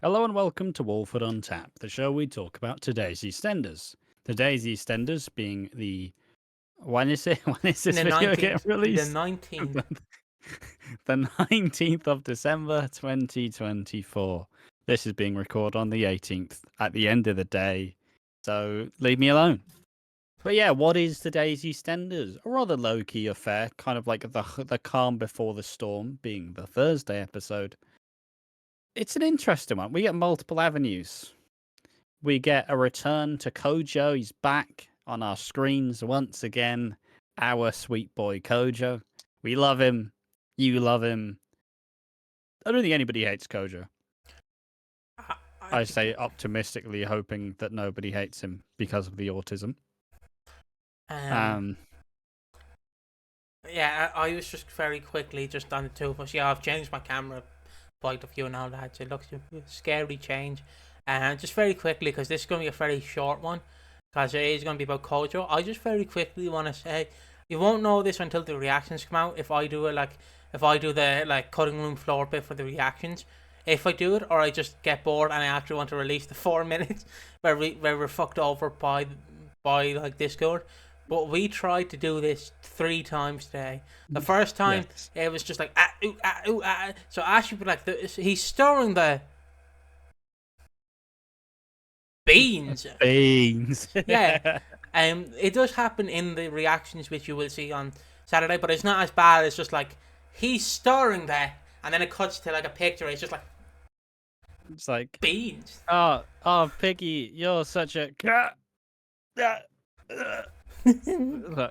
Hello and welcome to Walford on Tap, the show we talk about today's EastEnders. Today's EastEnders being the... When is it? When is this The video 19th. getting released? The 19th. The 19th of December 2024. This is being recorded on the 18th at the end of the day, so leave me alone. But yeah, what is today's EastEnders? A rather low-key affair, kind of like the calm before the storm, being the Thursday episode. It's an interesting one. We get multiple avenues. We get a return to Kojo. He's back on our screens once again. Our sweet boy Kojo. We love him. You love him. I don't think anybody hates Kojo. I say optimistically, hoping that nobody hates him because of the autism. Yeah, I was just very quickly just on the two of us. Yeah, I've changed my camera point of view and all that. So it looks a scary change. And just very quickly, because this is going to be a very short one, because it is going to be about Kojo. I just very quickly want to say, you won't know this until the reactions come out. If I do it if I do the cutting room floor bit for the reactions, if I do it or I just get bored and I actually want to release the 4 minutes where we're fucked over by Discord. But we tried to do this 3 times today. The first time, yes, it was just like, ooh, ooh, so Ash would be like, he's stirring the beans. Beans. Yeah. It does happen in the reactions, which you will see on Saturday, but it's not as bad. It's just like, he's stirring that, and then it cuts to like a picture. It's just like, it's like beans. Oh, Piggy, you're such a...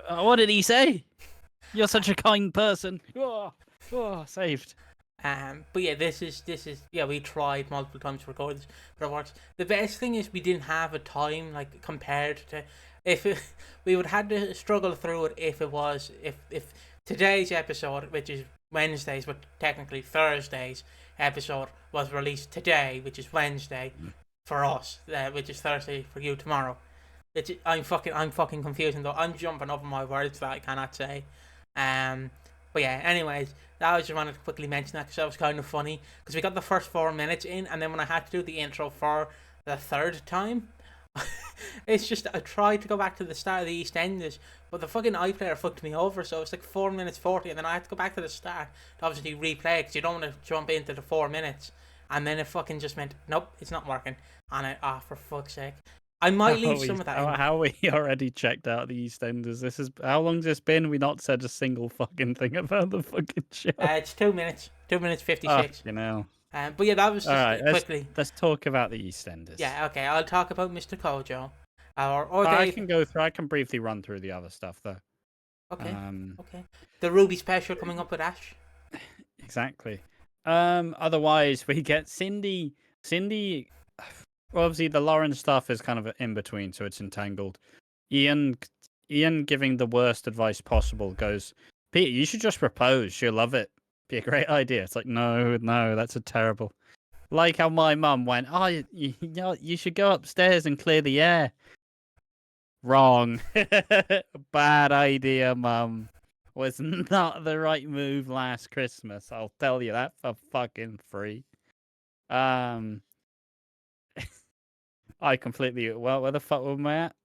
What did he say? You're such a kind person. Saved. But yeah, this is we tried multiple times to record this, but it works. The best thing is we didn't have a time like compared to we would have had to struggle through it if today's episode, which is Wednesdays but technically Thursday's episode, was released today, which is Wednesday for us, which is Thursday for you tomorrow. I'm fucking confusing though. I'm jumping over my words that I cannot say. But yeah, anyways, I just wanted to quickly mention that because that was kind of funny. Because we got the first 4 minutes in, and then when I had to do the intro for the third time, it's just I tried to go back to the start of the EastEnders, but the fucking iPlayer fucked me over. So it's like 4 minutes 40, and then I had to go back to the start to obviously replay because you don't want to jump into the 4 minutes. And then it fucking just meant nope, it's not working. And for fuck's sake. I might leave some of that in. How we already checked out the EastEnders? This is how long's this been? We not said a single fucking thing about the fucking show. It's 2 minutes. 2 minutes 56. You know. But yeah, that was just right, quickly. Let's talk about the EastEnders. Yeah, okay. I'll talk about Mr. Kojo. I can go through. I can briefly run through the other stuff though. Okay. Okay. The Ruby special coming up with Ash. Exactly. Otherwise, we get Cindy. Well, obviously, the Lauren stuff is kind of in between, so it's entangled. Ian giving the worst advice possible goes, Peter, you should just propose. She'll love it. Be a great idea. It's like, no, that's a terrible. Like how my mum went, you should go upstairs and clear the air. Wrong. Bad idea, Mum. Was not the right move last Christmas. I'll tell you that for fucking free. I completely... Well, where the fuck was I at?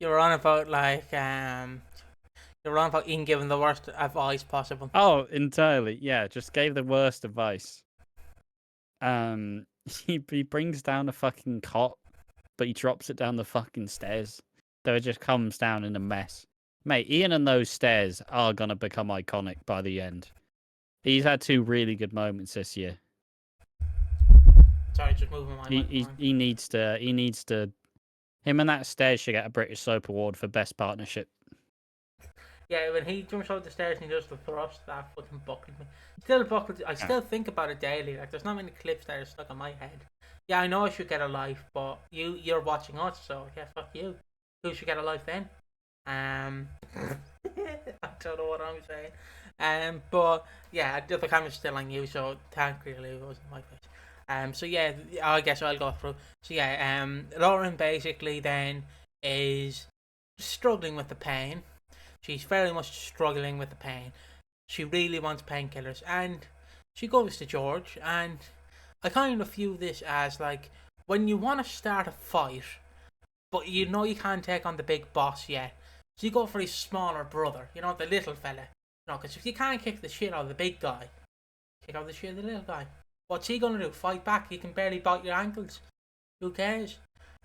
You're on about, You're on about Ian giving the worst advice possible. Oh, entirely. Yeah, just gave the worst advice. He brings down a fucking cot, but he drops it down the fucking stairs. So it just comes down in a mess. Mate, Ian and those stairs are going to become iconic by the end. He's had 2 really good moments this year. Sorry, just moving my he needs to. Him and that stairs should get a British Soap Award for best partnership. Yeah, when he jumps out the stairs and he does the thrust, that fucking buckled me. Still buckled. I still think about it daily. Like, there's not many clips that are stuck in my head. Yeah, I know I should get a life, but you're watching us, so yeah, fuck you. Who should get a life then? I don't know what I'm saying. But yeah, the camera's still on you, so technically it wasn't my face. So yeah, I guess I'll go through. So yeah, Lauren basically then is struggling with the pain. She's very much struggling with the pain. She really wants painkillers, and she goes to George, and I kind of view this as like when you want to start a fight, but you know you can't take on the big boss yet, so you go for his smaller brother, you know, the little fella. No, because if you can't kick the shit out of the big guy, kick out the shit out of the little guy. What's he gonna do? Fight back? He can barely bite your ankles. Who cares?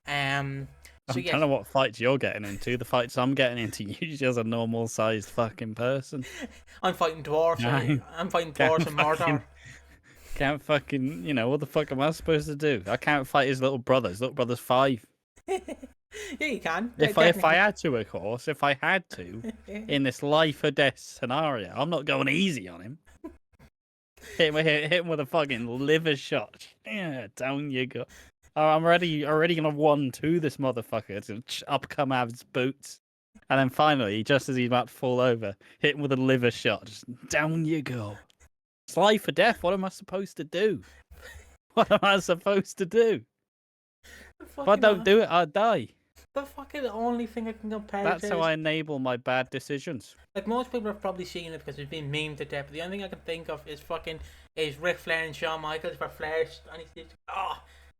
I don't know what fights you're getting into. The fights I'm getting into, you just a normal sized fucking person. I'm fighting dwarves. I'm fighting dwarves and Mordor. Can't fucking, what the fuck am I supposed to do? I can't fight his little brother. His little brother's 5. Yeah, you can. If I had to, of course, in this life or death scenario, I'm not going easy on him. Hit him with a fucking liver shot. Yeah, down you go. I'm already gonna 1-2 this motherfucker. Up come out of his boots, and then finally, just as he's about to fall over, hit him with a liver shot. Just down you go. It's life or death. What am I supposed to do? What am I supposed to do? If I don't do it, I die. The fucking only thing I can compare. That's how I enable my bad decisions. Like most people have probably seen it because it's been memed to death. But the only thing I can think of is Ric Flair and Shawn Michaels for Flair, and he's just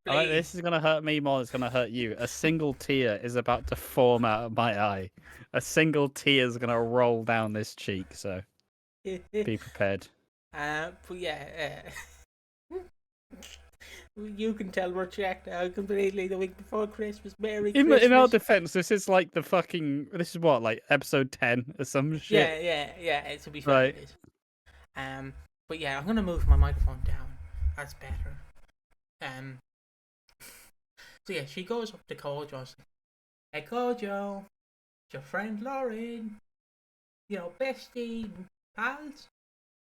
this is gonna hurt me more than it's gonna hurt you. A single tear is about to form out of my eye. A single tear is gonna roll down this cheek. So be prepared. But yeah, you can tell we're checked out completely the week before Christmas. Merry Christmas. In our defense, this is like this is what, like episode 10 or some shit. Yeah. To be fair, right. It is. But yeah, I'm gonna move my microphone down. That's better. So yeah, she goes up to Kojo and says, "Hey Kojo, it's your friend Lauren. You know, bestie, pals.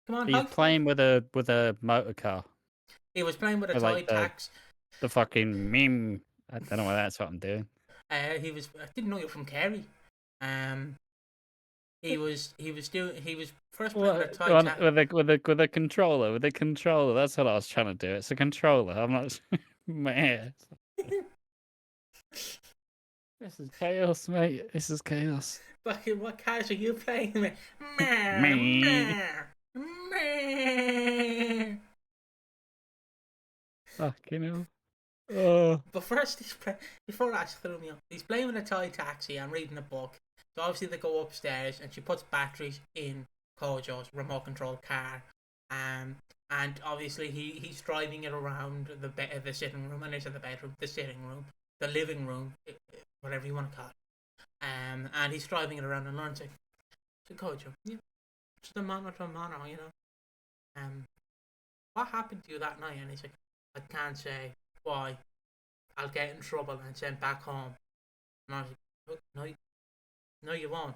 Come on." He's playing with a motor car. He was playing with a toy tax. The fucking meme. I don't know why that's what I'm doing. I didn't know you were from Kerry. He was first playing with a toy tax. With a controller. With a controller. That's what I was trying to do. It's a controller. I'm not. Man. This is chaos, mate. This is chaos. Fucking what cars are you playing with? Fucking hell. Oh. But first, before that threw me up, he's playing with a toy taxi and reading a book. So obviously they go upstairs and she puts batteries in Kojo's remote control car. And obviously he's driving it around the sitting room, and it's in the bedroom, the sitting room, the living room, whatever you want to call it. And he's driving it around, and Lauren's like, "So Kojo, yeah, it's the mono, you know. What happened to you that night?" And he's like, "I can't say. Why? I'll get in trouble and sent back home." And I was like, no, you won't.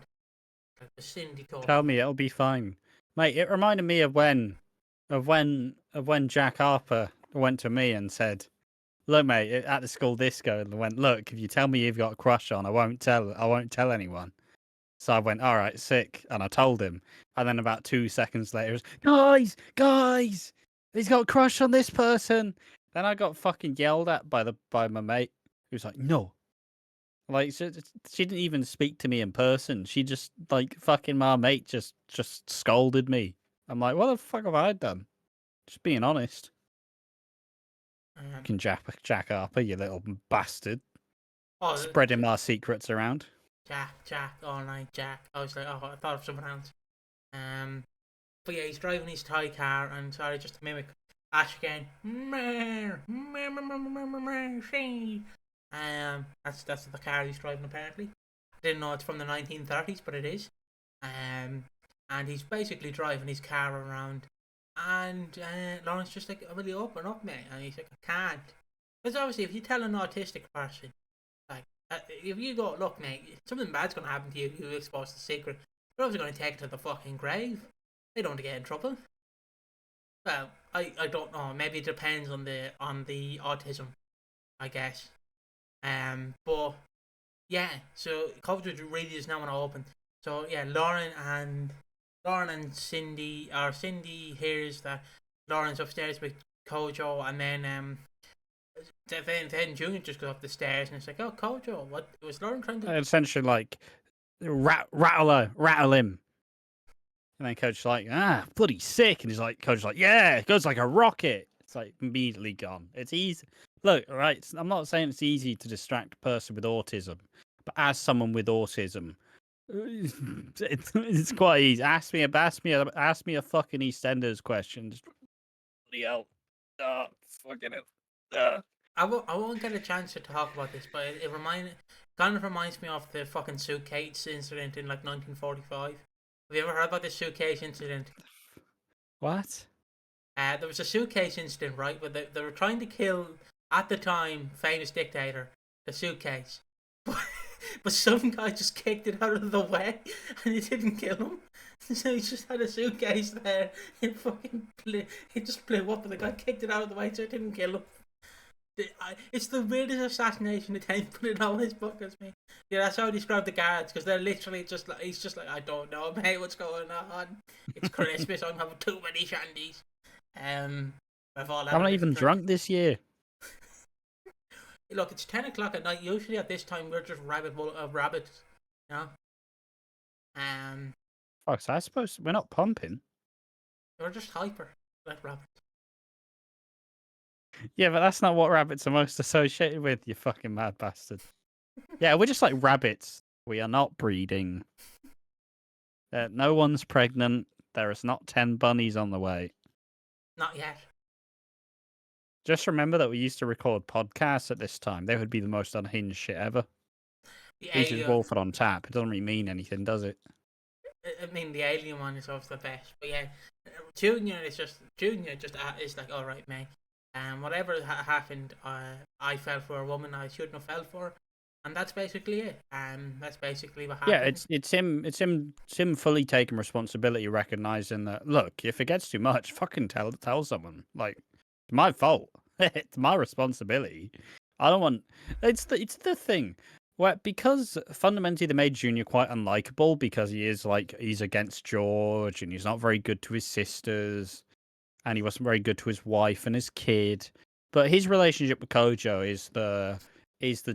Like the Cindy told Tell me, it'll be fine, mate. It reminded me of when Jack Harper went to me and said, "Look, mate, at the school disco," and went, "Look, if you tell me you've got a crush on, I won't tell anyone." So I went, "All right, sick," and I told him. And then about 2 seconds later, it was, guys, he's got a crush on this person. Then I got fucking yelled at by my mate, who was like, "No." Like, she didn't even speak to me in person. She just, like, fucking my mate just scolded me. I'm like, what the fuck have I done? Just being honest. Fucking Jack Harper, you little bastard. Spreading my secrets around. Jack, all night, Jack. I was like, oh, I thought of someone else. But yeah, he's driving his toy car, and sorry, just to mimic Ash again. That's the car he's driving apparently. I didn't know it's from the 1930s, but it is. And he's basically driving his car around, and Lauren's just like, "Will you open up, mate?" And he's like, "I can't." Because obviously, if you tell an autistic person, like, if you go, "Look, mate, something bad's gonna happen to you, you expose the secret," they're obviously gonna take it to the fucking grave. They don't want to get in trouble. Well, I don't know. Maybe it depends on the autism, I guess. But yeah, so Kojo really does not want to open. So yeah, Lauren and Cindy hears that Lauren's upstairs with Kojo, and then Junior just goes up the stairs, and it's like, "Oh, Kojo, what was Lauren trying to?" Essentially, like, rattle him. And then Kojo's like, "Bloody sick," and he's like, Kojo's like, "Yeah, it goes like a rocket." It's like immediately gone. It's easy. Look, right. I'm not saying it's easy to distract a person with autism, but as someone with autism, it's quite easy. Ask me a fucking EastEnders question. Just bloody hell. Fucking hell. I won't get a chance to talk about this, but it kind of reminds me of the fucking suitcase incident in like 1945. Have you ever heard about this suitcase incident? What? There was a suitcase incident, right, where they were trying to kill, at the time, famous dictator, the suitcase. But some guy just kicked it out of the way, and it didn't kill him. So he just had a suitcase there. It just blew up, and the guy kicked it out of the way, so it didn't kill him. It's the weirdest assassination attempt, but it always buggers me. Yeah, that's how I describe the guards, because they're literally just like, he's just like, I don't know, mate, what's going on? It's Christmas, I'm having too many shandies. I'm not even drunk this year. Look, it's 10 o'clock at night. Usually at this time we're just rabbits, you know. Fuck, so I suppose we're not pumping. We're just hyper like rabbits. Yeah, but that's not what rabbits are most associated with, you fucking mad bastard. Yeah, we're just like rabbits. We are not breeding. No one's pregnant. There is not 10 bunnies on the way. Not yet. Just remember that we used to record podcasts at this time. They would be the most unhinged shit ever. This is Walford on tap. It doesn't really mean anything, does it? I mean, the alien one is always the best. But yeah, Junior is like, all right, mate. Whatever happened, I fell for a woman I shouldn't have fell for, and that's basically it. That's basically what happened. Yeah, it's him fully taking responsibility, recognizing that. Look, if it gets too much, fucking tell someone. Like, it's my fault. It's my responsibility. I don't want. It's the thing. Well, because fundamentally they made Junior quite unlikable because he's against George and he's not very good to his sisters and he wasn't very good to his wife and his kid. But his relationship with Kojo is the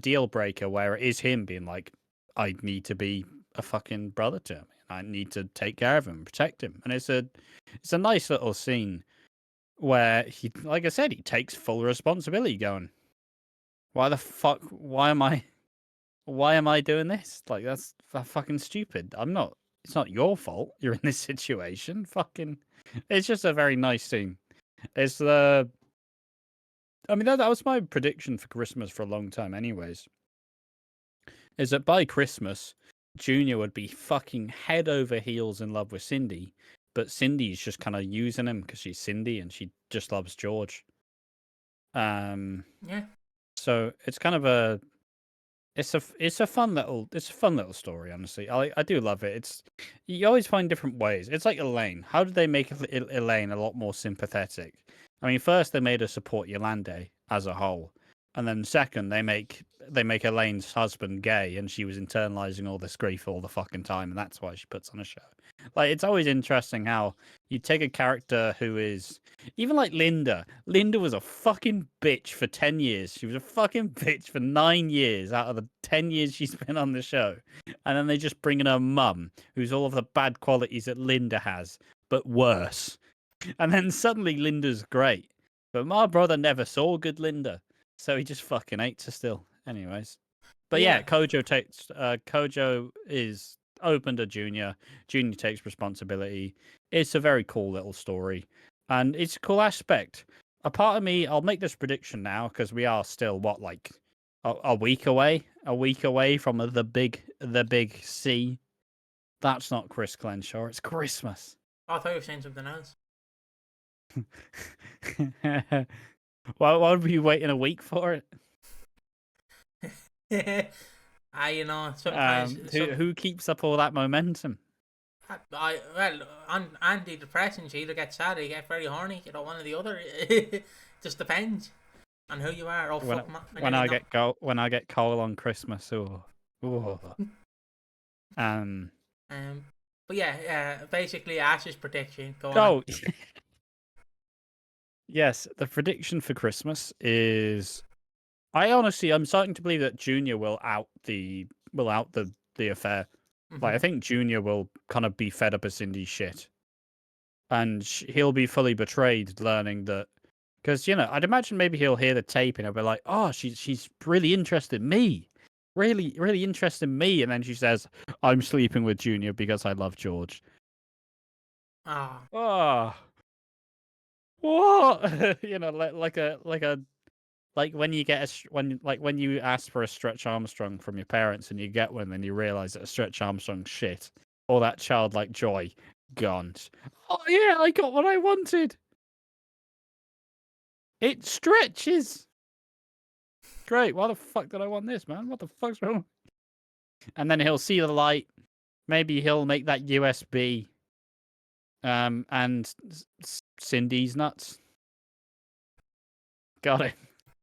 deal breaker, where it is him being like, I need to be a fucking brother to him. I need to take care of him, protect him. And it's a nice little scene where he, like I said, he takes full responsibility going, why the fuck, why am I doing this? Like, that's fucking stupid. It's not your fault you're in this situation. Fucking, it's just a very nice scene. I mean, that was my prediction for Christmas for a long time anyways. Is that by Christmas, Junior would be fucking head over heels in love with Cindy, but Cindy's just kind of using him because she's Cindy and she just loves George. Yeah. So it's kind of it's a fun little story, honestly. I do love it. You always find different ways. It's like Elaine. How did they make Elaine a lot more sympathetic? I mean, first they made her support Yolande as a whole, and then second they make Elaine's husband gay, and she was internalizing all this grief all the fucking time, and that's why she puts on a show. Like, it's always interesting how you take a character who is even like Linda. Linda was a fucking bitch for 10 years. She was a fucking bitch for 9 years out of the 10 years she's been on the show. And then they just bring in her mum, who's all of the bad qualities that Linda has, but worse. And then suddenly Linda's great. But my brother never saw good Linda, so he just fucking hates her still. Anyways. But yeah, Kojo is open to Junior. Junior takes responsibility. It's a very cool little story. And it's a cool aspect. A part of me, I'll make this prediction now, because we are still, like a week away? A week away from the big C. That's not Chris Glenshaw, it's Christmas. I thought you were saying something else. Why would we waiting a week for it? You know, sometimes who keeps up all that momentum? Antidepressants, you either get sad or you get very horny. You know, one or the other. Just depends on who you are. Oh, when I get coal on Christmas, But yeah, basically Ash's prediction. Go on. Yes, the prediction for Christmas is, I'm starting to believe that Junior will out the affair. Mm-hmm. Like, I think Junior will kind of be fed up of Cindy's shit, and he'll be fully betrayed, learning that, Because, I'd imagine maybe he'll hear the tape and he'll be like, oh, she's really interested in me. Really, really interested in me. And then she says, I'm sleeping with Junior because I love George. Ah. Oh. What? Like when you get when you ask for a Stretch Armstrong from your parents and you get one, then you realise that a Stretch Armstrong's shit. All that childlike joy gone. Oh yeah, I got what I wanted. It stretches. Great. Why the fuck did I want this, man? What the fuck's wrong? And then he'll see the light. Maybe he'll make that USB. And Cindy's nuts. Got it.